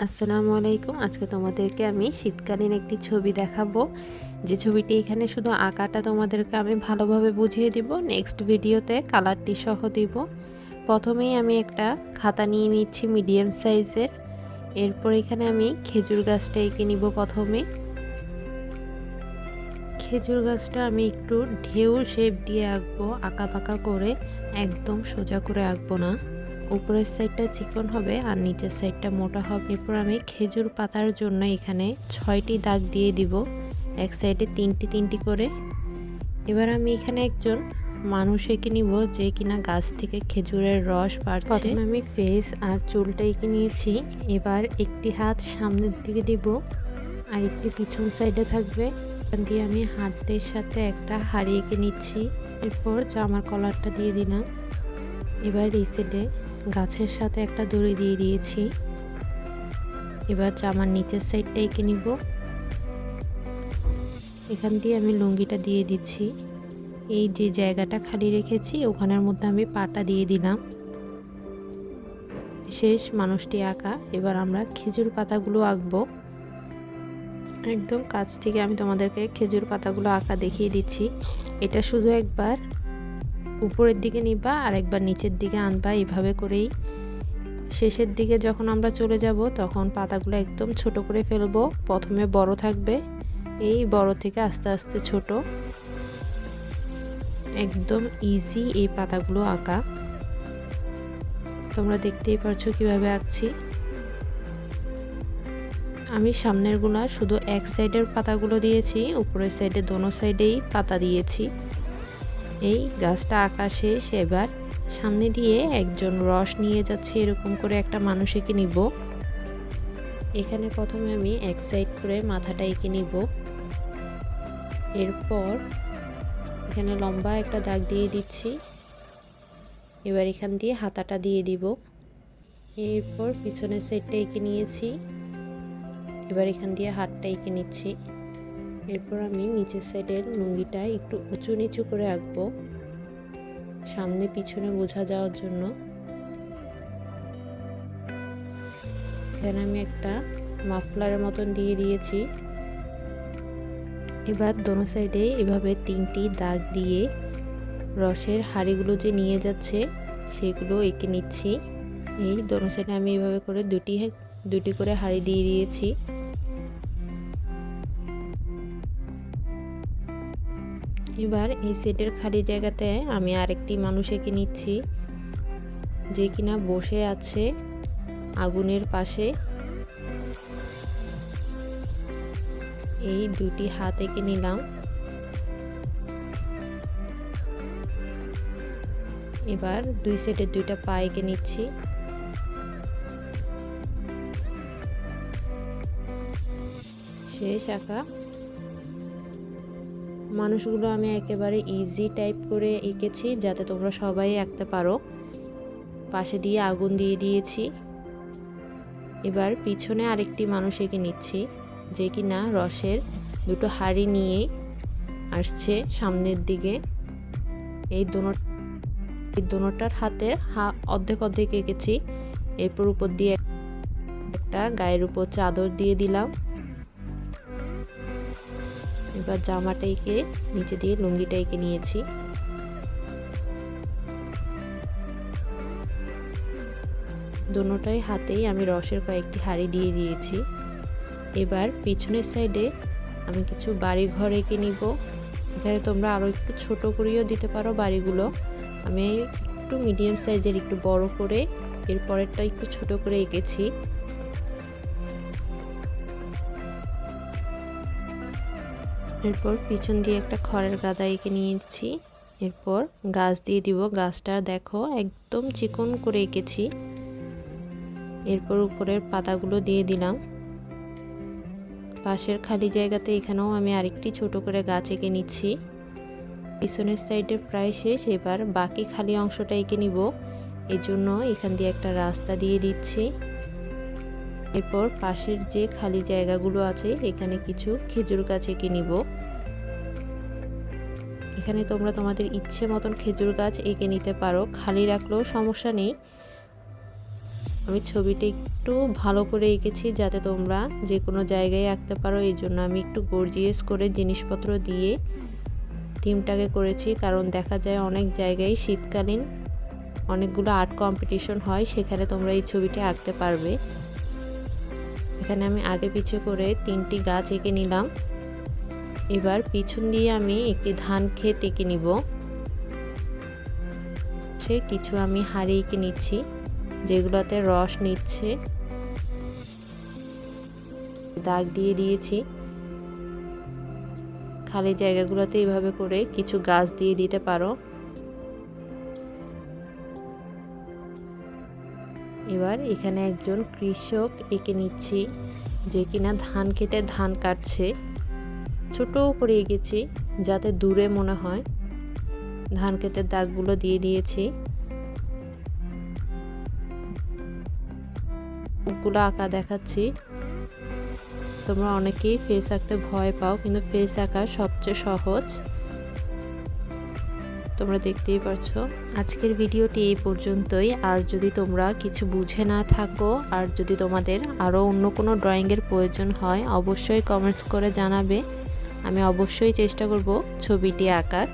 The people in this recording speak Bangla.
আসসালামু আলাইকুম। আজকে তোমাদেরকে আমি শীতকালীন একটি ছবি দেখাবো, যে ছবিটি এখানে শুধু আঁকাটা তোমাদেরকে আমি ভালোভাবে বুঝিয়ে দিব, নেক্সট ভিডিওতে কালারটি সহ দিব। প্রথমেই আমি একটা খাতা নিয়ে নিচ্ছি মিডিয়াম সাইজের। এরপর এখানে আমি খেজুর গাছটা এঁকে নিব। প্রথমে খেজুর গাছটা আমি একটু ঢেউ শেপ দিয়ে আঁকবো, আঁকা পাকা করে, একদম সোজা করে আঁকবো না। উপরের সাইডটা চিকন হবে আর নিচের সাইডটা মোটা হবে। এরপর আমি খেজুর পাতার জন্য এখানে 6টি দাগ দিয়ে দিব, এক সাইডে 3টি করে। এবার আমি এখানে একজন মানুষ এঁকে নিব, যে কিনা গাছ থেকে খেজুরের রস পাড়ছে। প্রথমে আমি ফেস আর চুলটা এঁকে নিয়েছি। এবার একটি হাত সামনের দিকে দিব আর একটি পিছন সাইডে থাকবে। এখান দিয়ে আমি হাতের সাথে একটা হাড়ি এঁকে নিচ্ছি। এরপর জামার কলারটা দিয়ে দিলাম। এবার এই সাইডে গাছের সাথে একটা দড়ি দিয়ে দিয়েছি। এবার জামার নিচের সাইডটা এঁকে নিব। এখান দিয়ে আমি লুঙ্গিটা দিয়ে দিচ্ছি। এই যে জায়গাটা খালি রেখেছি ওখানের মধ্যে আমি পাটা দিয়ে দিলাম। শেষ মানুষটি আঁকা। এবার আমরা খেজুর পাতাগুলো আঁকবো। একদম কাছ থেকে আমি তোমাদেরকে খেজুর পাতাগুলো আঁকা দেখিয়ে দিচ্ছি। এটা শুধু একবার উপরের দিকে নিবা আর একবার নিচের দিকে আনবা, এইভাবে করেই। শেষের দিকে যখন আমরা চলে যাব তখন পাতাগুলো একদম ছোট করে ফেলবো। প্রথমে বড় থাকবে, এই বড় থেকে আস্তে আস্তে ছোট। একদম ইজি এই পাতাগুলো আঁকা। তোমরা দেখতেই পারছো কিভাবে আঁকছি। আমি সামনের গুলা শুধু এক সাইডের পাতাগুলো দিয়েছি, উপরের সাইডে দোনো সাইডেই পাতা দিয়েছি। এই গাছটা আঁকা শেষ। এবার সামনে দিয়ে একজন রস নিয়ে যাচ্ছে, এরকম করে একটা মানুষ এঁকে নিব। এখানে প্রথমে আমি এক সাইড করে মাথাটা এঁকে নিব। এরপর এখানে লম্বা একটা দাগ দিয়ে দিচ্ছি। এবার এখান দিয়ে হাতাটা দিয়ে দিব। এরপর পিছনের সাইডটা এঁকে নিয়েছি। এবার এখান দিয়ে হাতটা এঁকে নিচ্ছি। এরপর আমি নিচের সাইডের লুঙ্গিটা একটু উঁচু নিচু করে আঁকবো, সামনে পিছনে বোঝা যাওয়ার জন্য। এখানে আমি একটা মাফলারের মতন দিয়ে দিয়েছি। এবার দোনো সাইডে এভাবে 3টি দাগ দিয়ে রসের হাঁড়িগুলো যে নিয়ে যাচ্ছে সেগুলো এঁকে নিচ্ছি। এই দোনো সাইডে আমি এভাবে করে দুটি করে হাঁড়ি দিয়ে দিয়েছি। এবার এই সেটের খালি জায়গাতে আমি আরেকটি মানুষ এঁকে নিচ্ছি, যে কিনা বসে আছে আগুনের পাশে। এই দুটি হাত এঁকে নিলাম। এবার দুই সেটের 2টা পা এঁকে নিচ্ছি। শেষ আঁকা। মানুষগুলো আমি একেবারে ইজি টাইপ করে এঁকেছি, যাতে তোমরা সবাই আঁকতে পারো। পাশে দিয়ে আগুন দিয়ে দিয়েছি। এবার পিছনে আরেকটি মানুষ এঁকে নিচ্ছি, যে কিনা রসের 2টো হাঁড়ি নিয়ে আসছে সামনের দিকে। এই দোনোটার হাতের অর্ধেক অর্ধেক এঁকেছি। এরপর উপর দিয়ে একটা গায়ের উপর চাদর দিয়ে দিলাম। এবার জামাটা এঁকে নিচে দিয়ে লুঙ্গিটা এঁকে নিয়েছি। দোনোটাই হাতেই আমি রসের কয়েকটি হাঁড়ি দিয়ে দিয়েছি। এবার পিছনের সাইডে আমি কিছু বাড়ি ঘর এঁকে নিব। এখানে তোমরা আরও একটু ছোট করেও দিতে পারো বাড়িগুলো। আমি একটু মিডিয়াম সাইজের একটু বড় করে, এরপরেরটা একটু ছোট করে এঁকেছি। এরপর পিছন দিয়ে একটা খড়ের গাদা এঁকে নিয়েছি। এরপর গাছ দিয়ে দিব। গাছটা দেখো একদম চিকন করে এঁকেছি। এরপর উপরের পাতাগুলো দিয়ে দিলাম। পাশের খালি জায়গাতে এখানেও আমি আরেকটি ছোট করে গাছ এঁকে নিচ্ছি। পিছনের সাইডে প্রায় শেষ। এবার বাকি খালি অংশটা এঁকে নিব, এজন্য এখান দিয়ে একটা রাস্তা দিয়ে দিচ্ছি। এরপর পাশের যে খালি জায়গাগুলো আছে এখানে কিছু খেজুর গাছ এঁকে নিব। এখানে তোমরা তোমাদের ইচ্ছে মতন খেজুর গাছ এঁকে নিতে পারো, খালি রাখলেও সমস্যা নেই। আমি ছবিটি একটু ভালো করে এঁকেছি যাতে তোমরা যে কোনো জায়গায় আঁকতে পারো, এই জন্য আমি একটু গর্জিয়াস করে জিনিসপত্র দিয়ে থিমটাকে করেছি। কারণ দেখা যায় অনেক জায়গায় শীতকালীন অনেকগুলো আর্ট কম্পিটিশন হয়, সেখানে তোমরা এই ছবিটি আঁকতে পারবে। এখানে আমি আগে পিছে করে 3টি গাছ এঁকে নিলাম। এবার পিছন দিয়ে আমি একটি ধান ক্ষেত এঁকে নিব। সে কিছু আমি হাড়ি এঁকে নিচ্ছি যেগুলোতে রস নিচ্ছে, দাগ দিয়ে দিয়েছি। খালি জায়গাগুলোতে এইভাবে করে কিছু গাছ দিয়ে দিতে পারো। এবার এখানে একজন কৃষক এঁকে নিচ্ছি যে কিনা ধান খেতে ধান কাটছে। ছোট করে এঁকেছি যাতে দূরে মনে হয়। ধান খেতের দাগগুলো দিয়ে দিয়েছি। মুখগুলো আঁকা দেখাচ্ছি। তোমরা অনেকেই ফেস আঁকতে ভয় পাও, কিন্তু ফেস আঁকা সবচেয়ে সহজ। তোমরা দেখতেই পারছো। আজকের ভিডিওটি এই পর্যন্তই। আর যদি তোমরা কিছু বুঝে না থাকো, আর যদি তোমাদের আরও অন্য কোনো ড্রয়িংয়ের প্রয়োজন হয়, অবশ্যই কমেন্টস করে জানাবে। আমি অবশ্যই চেষ্টা করব ছবিটি আঁকার।